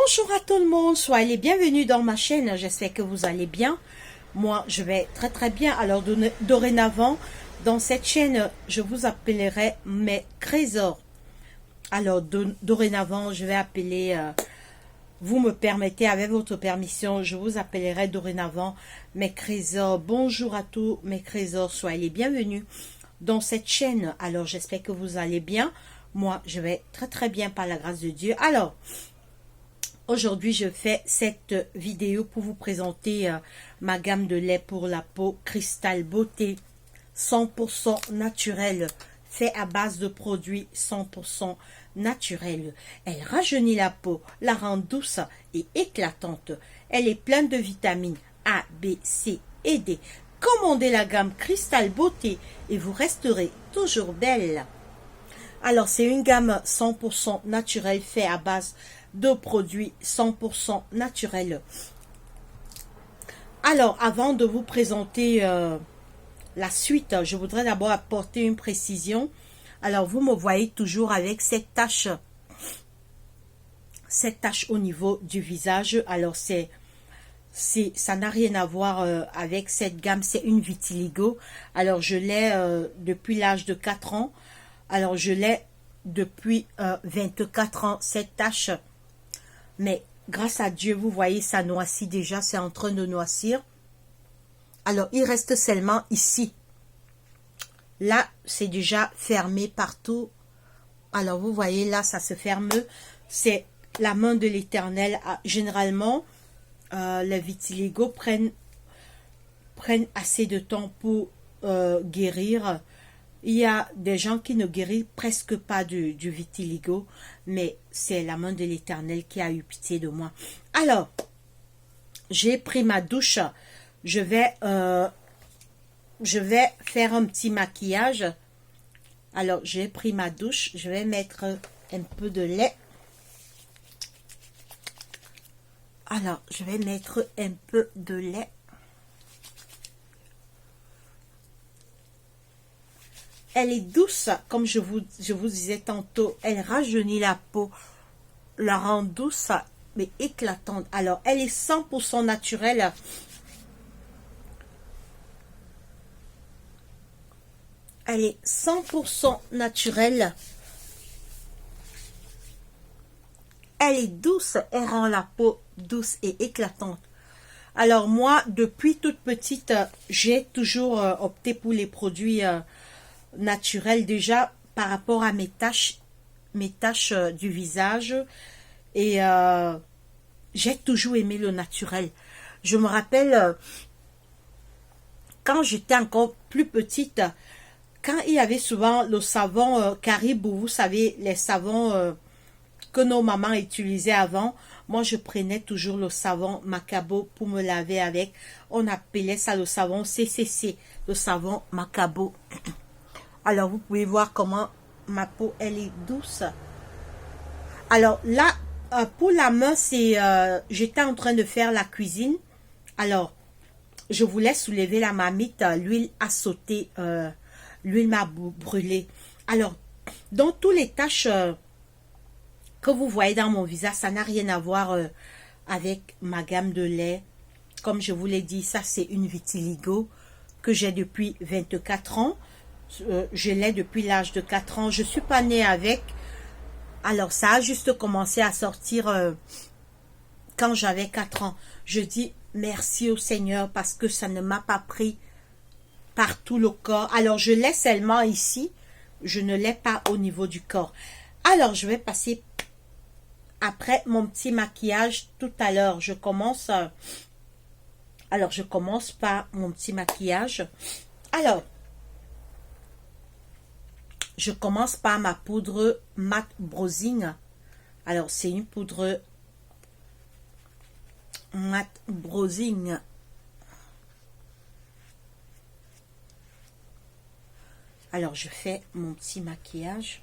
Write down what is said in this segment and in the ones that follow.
Bonjour à tout le monde, soyez les bienvenus dans ma chaîne, j'espère que vous allez bien. Moi, je vais très très bien. Alors dorénavant, dans cette chaîne, je vous appellerai mes trésors. Alors dorénavant, je vais appeler, vous me permettez, avec votre permission, je vous appellerai dorénavant mes trésors. Bonjour à tous mes trésors, soyez les bienvenus dans cette chaîne. Alors j'espère que vous allez bien. Moi, je vais très très bien par la grâce de Dieu. Alors, aujourd'hui, je fais cette vidéo pour vous présenter ma gamme de lait pour la peau Cristal Beauté 100% naturel, fait à base de produits 100% naturels. Elle rajeunit la peau, la rend douce et éclatante. Elle est pleine de vitamines A, B, C et D. Commandez la gamme Cristal Beauté et vous resterez toujours belle. Alors, c'est une gamme 100% naturelle, fait à base de produits 100% naturels. Alors, avant de vous présenter la suite, je voudrais d'abord apporter une précision. Alors, vous me voyez toujours avec cette tache au niveau du visage. Alors, ça n'a rien à voir avec cette gamme, c'est une vitiligo. Alors, je l'ai depuis l'âge de 4 ans. Alors, je l'ai depuis 24 ans, cette tache. Mais grâce à Dieu, vous voyez, ça noircit déjà, c'est en train de noircir. Alors, il reste seulement ici. Là, c'est déjà fermé partout. Alors, vous voyez, là, ça se ferme. C'est la main de l'Éternel. Généralement, les vitiligo prennent assez de temps pour guérir. Il y a des gens qui ne guérissent presque pas du vitiligo, mais c'est la main de l'Éternel qui a eu pitié de moi. Alors, j'ai pris ma douche. Je vais faire un petit maquillage. Alors, j'ai pris ma douche. Je vais mettre un peu de lait. Alors, je vais mettre un peu de lait. Elle est douce, comme je vous disais tantôt. Elle rajeunit la peau, la rend douce, mais éclatante. Alors, elle est 100% naturelle. Elle est 100% naturelle. Elle est douce, elle rend la peau douce et éclatante. Alors, moi, depuis toute petite, j'ai toujours opté pour les produits naturel déjà par rapport à mes taches du visage, et j'ai toujours aimé le naturel. Je me rappelle quand j'étais encore plus petite, quand il y avait souvent le savon Caribou, vous savez, les savons que nos mamans utilisaient avant. Moi, je prenais toujours le savon Macabo pour me laver avec. On appelait ça le savon CCC, le savon Macabo. Alors, vous pouvez voir comment ma peau, elle est douce. Alors, là, pour la main, j'étais en train de faire la cuisine. Alors, je voulais soulever la marmite. L'huile a sauté. L'huile m'a brûlé. Alors, dans tous les taches que vous voyez dans mon visage, ça n'a rien à voir avec ma gamme de lait. Comme je vous l'ai dit, ça, c'est une vitiligo que j'ai depuis 24 ans. Je l'ai depuis l'âge de 4 ans. Je suis pas née avec. Alors, ça a juste commencé à sortir quand j'avais 4 ans. Je dis merci au Seigneur parce que ça ne m'a pas pris par tout le corps. Alors, je l'ai seulement ici. Je ne l'ai pas au niveau du corps. Alors, je vais passer après mon petit maquillage tout à l'heure. Je commence par mon petit maquillage. Alors, je commence par ma poudre matte bronzing. Alors, c'est une poudre matte bronzing. Alors, je fais mon petit maquillage.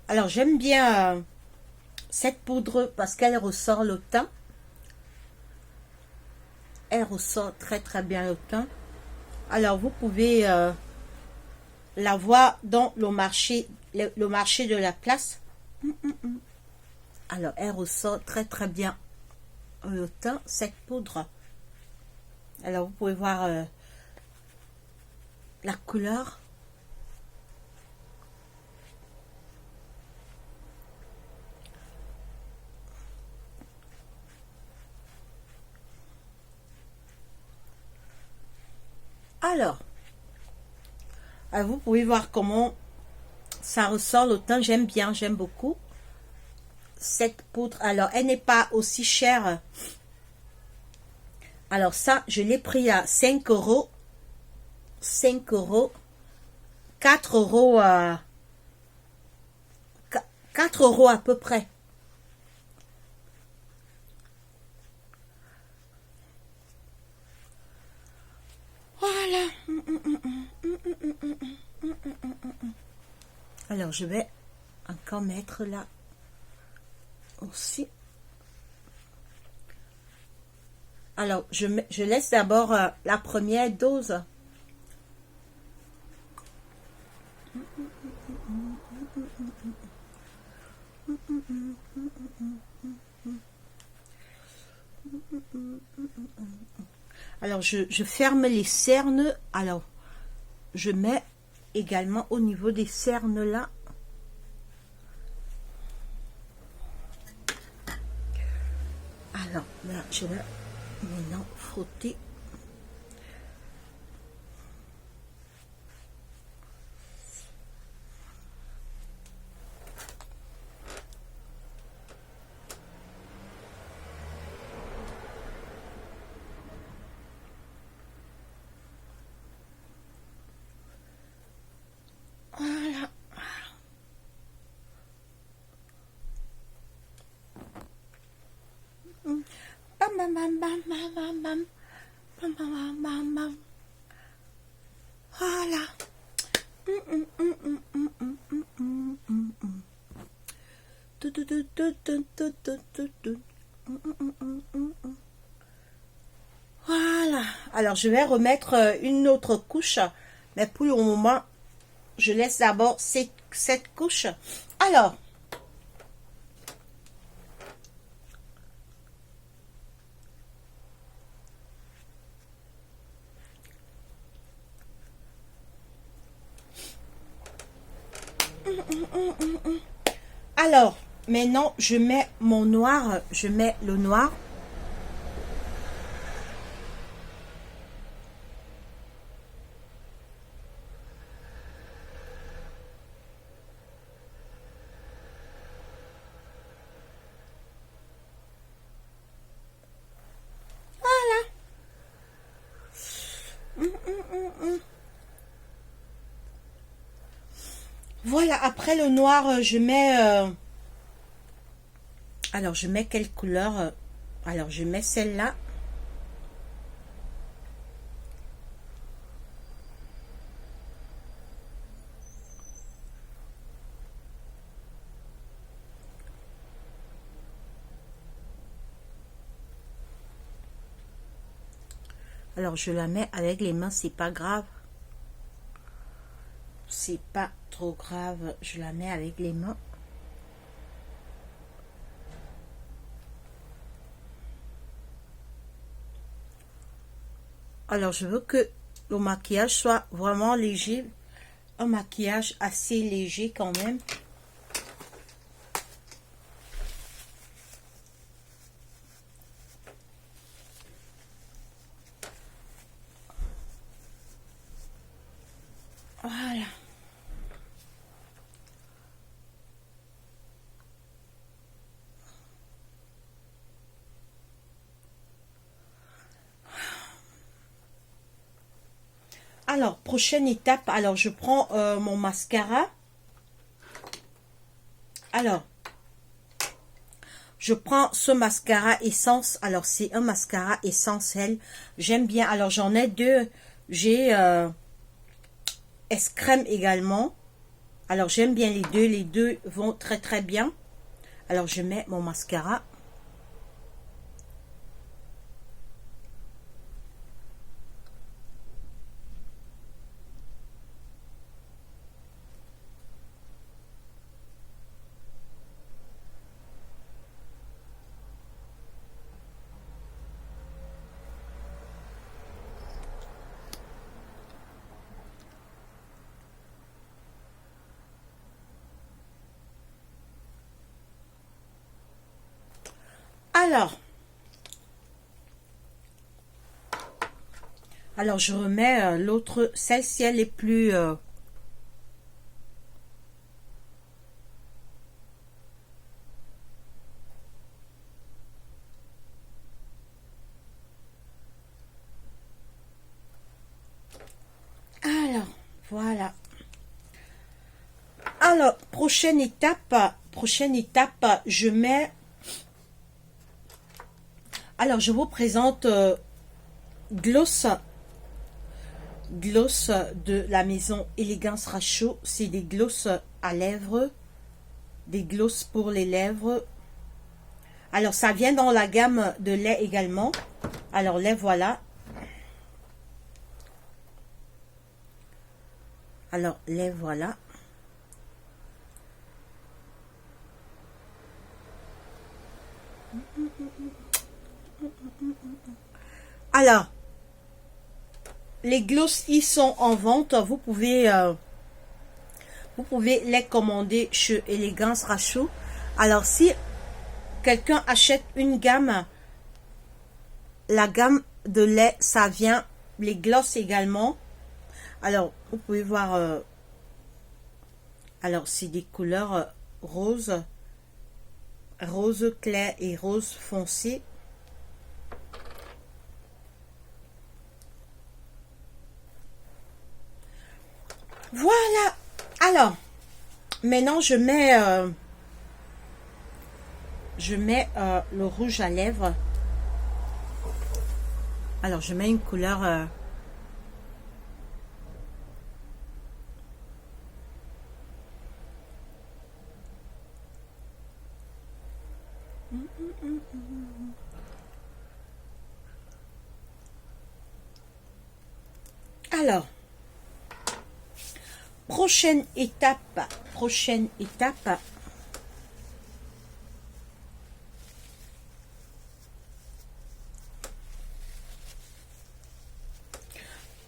Alors, j'aime bien Cette poudre, parce qu'elle ressort le teint. Elle ressort très très bien le teint. Alors, vous pouvez la voir dans le marché de la place. Alors, elle ressort très très bien le teint, cette poudre. Alors, vous pouvez voir la couleur. Alors, vous pouvez voir comment ça ressort le teint. J'aime bien, j'aime beaucoup cette poudre. Alors, elle n'est pas aussi chère. Alors ça, je l'ai pris à 5 euros. 5 euros. 4 euros. 4 euros à peu près. Voilà. Alors, je vais encore mettre là aussi. Alors, je laisse d'abord la première dose. Alors, je ferme les cernes. Alors, je mets également au niveau des cernes là. Alors, là, je vais maintenant frotter. Voilà. Bam, bam, bam, bam, bam, bam, bam. Bam, bam, bam, bam, bam. Voilà. Voilà. Alors, je vais remettre une autre couche. Mais pour le moment, je laisse d'abord cette couche. Alors, maintenant, je mets mon noir. Je mets le noir. Voilà, après le noir, je mets... alors, je mets quelle couleur? Alors, je mets celle-là. Alors, je la mets avec les mains, c'est pas grave. C'est pas trop grave, je la mets avec les mains. Alors, je veux que le maquillage soit vraiment léger. Un maquillage assez léger quand même. Voilà. Alors, prochaine étape, alors je prends mon mascara. Alors, je prends ce mascara essence. Alors, c'est un mascara essentiel. J'aime bien. Alors, j'en ai deux. J'ai S-Crème également. Alors, j'aime bien les deux. Les deux vont très, très bien. Alors, je mets mon mascara. Alors je remets l'autre, celle-ci elle est plus... Alors, voilà. Alors, prochaine étape, je mets... Alors, je vous présente Gloss de la maison Élégance Rachaud. C'est des gloss à lèvres, des gloss pour les lèvres. Alors, ça vient dans la gamme de lait également. Alors, les voilà. Alors, les voilà. Alors, les gloss, ils sont en vente. Vous pouvez les commander chez Élégance Rachaud. Alors, si quelqu'un achète une gamme, la gamme de lait, ça vient, les gloss également. Alors, vous pouvez voir, alors c'est des couleurs rose clair et rose foncé. Voilà. Alors, maintenant je mets le rouge à lèvres. Alors, je mets une couleur alors, prochaine étape.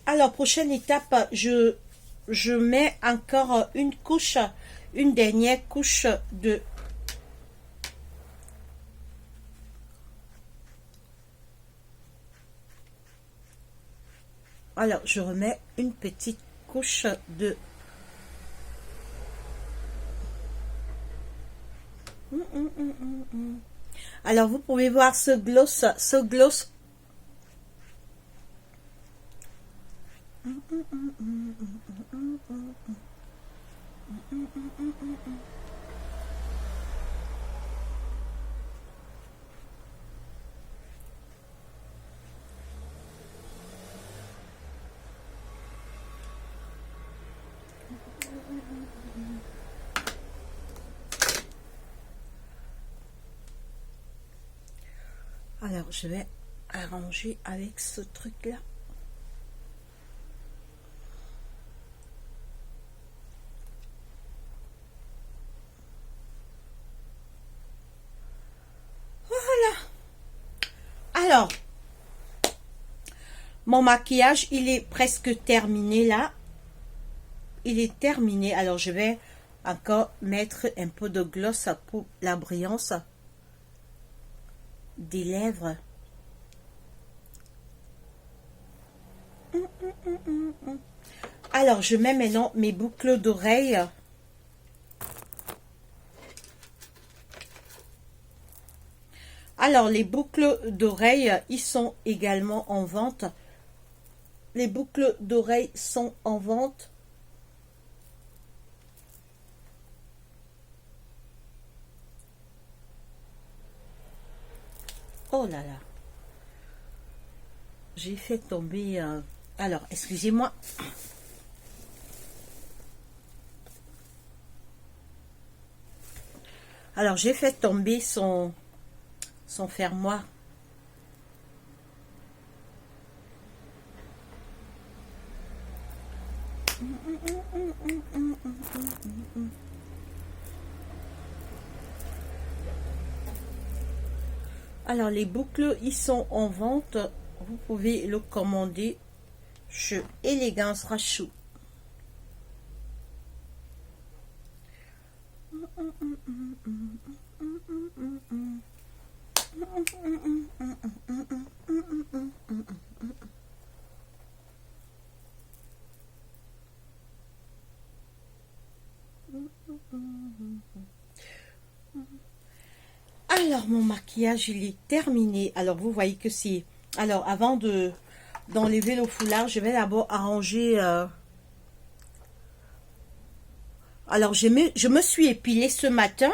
Alors, prochaine étape, je mets encore une couche, une dernière couche de... Alors, je remets une petite couche de... Alors, vous pouvez voir ce gloss. Alors, je vais arranger avec ce truc-là. Voilà. Alors, mon maquillage, il est presque terminé là. Il est terminé. Alors, je vais encore mettre un peu de gloss pour la brillance des lèvres. Alors, je mets maintenant mes boucles d'oreilles. Alors, les boucles d'oreilles, ils sont également en vente. Les boucles d'oreilles sont en vente. Oh là là. J'ai fait tomber... Alors, excusez-moi. Alors, j'ai fait tomber son fermoir. Alors, les boucles, ils sont en vente. Vous pouvez le commander chez Élégance Rachou. Alors, mon maquillage, il est terminé. Alors, vous voyez que c'est... Alors, avant d'enlever le foulard, je vais d'abord arranger... Alors, je me suis épilée ce matin.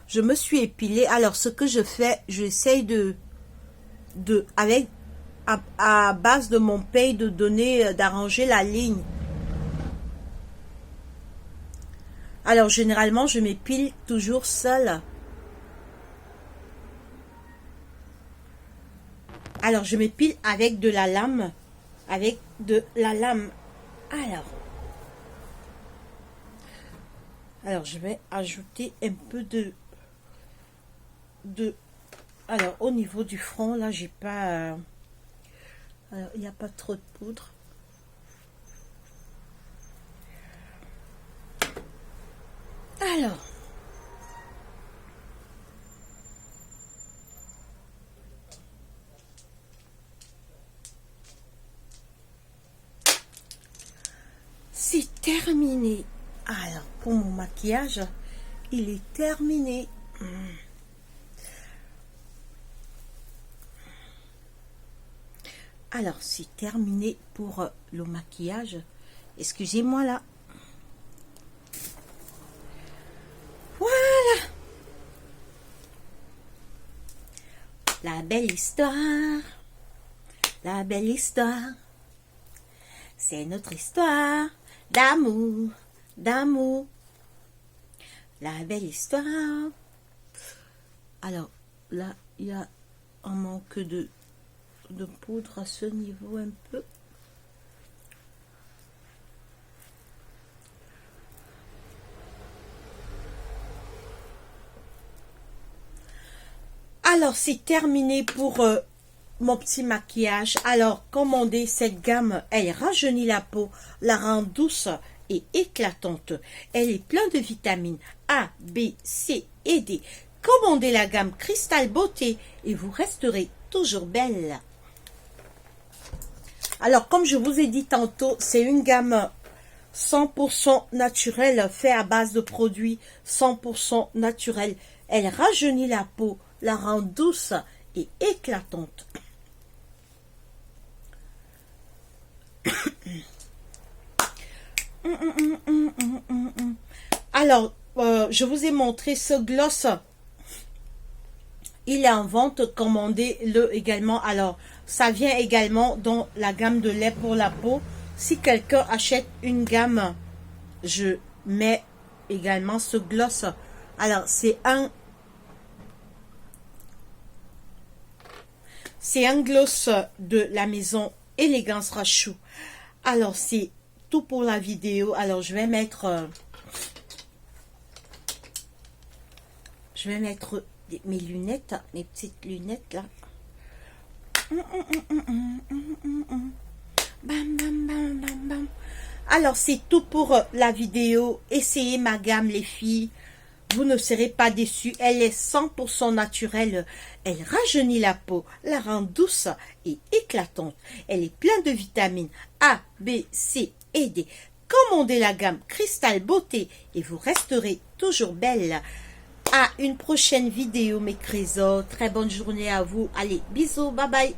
Je me suis épilée. Alors, ce que je fais, j'essaye à base de mon paille, d'arranger la ligne. Alors, généralement, je m'épile toujours seule. Alors, je m'épile avec de la lame. Avec de la lame. Alors, je vais ajouter un peu alors, au niveau du front, là, j'ai pas... alors, il n'y a pas trop de poudre. Alors... c'est terminé. Alors, pour mon maquillage, il est terminé. Alors, c'est terminé pour le maquillage. Excusez-moi là. Voilà. La belle histoire. La belle histoire. C'est notre histoire d'amour. D'amour, la belle histoire. Alors là, il y a un manque de poudre à ce niveau un peu. Alors, c'est terminé pour mon petit maquillage. Alors, commandez cette gamme. Elle rajeunit la peau, la rend douce et éclatante. Elle est pleine de vitamines A, B, C et D. Commandez la gamme Cristal Beauté et vous resterez toujours belle. Alors, comme je vous ai dit tantôt, c'est une gamme 100% naturelle, faite à base de produits 100% naturels. Elle rajeunit la peau, la rend douce et éclatante. Alors, je vous ai montré ce gloss. Il est en vente, commandez-le également. Alors, ça vient également dans la gamme de lait pour la peau. Si quelqu'un achète une gamme, je mets également ce gloss. Alors, c'est un gloss de la maison Élégance Rachou. Alors, c'est tout pour la vidéo. Alors, je vais mettre mes lunettes, mes petites lunettes là. Bam, bam, bam, bam, bam. Alors, c'est tout pour la vidéo. Essayez ma gamme, les filles. Vous ne serez pas déçus. Elle est 100% naturelle. Elle rajeunit la peau, la rend douce et éclatante. Elle est pleine de vitamines A, B, C et D. Commandez la gamme Cristal Beauté et vous resterez toujours belle. À une prochaine vidéo, mes trésors. Très bonne journée à vous. Allez, bisous, bye bye.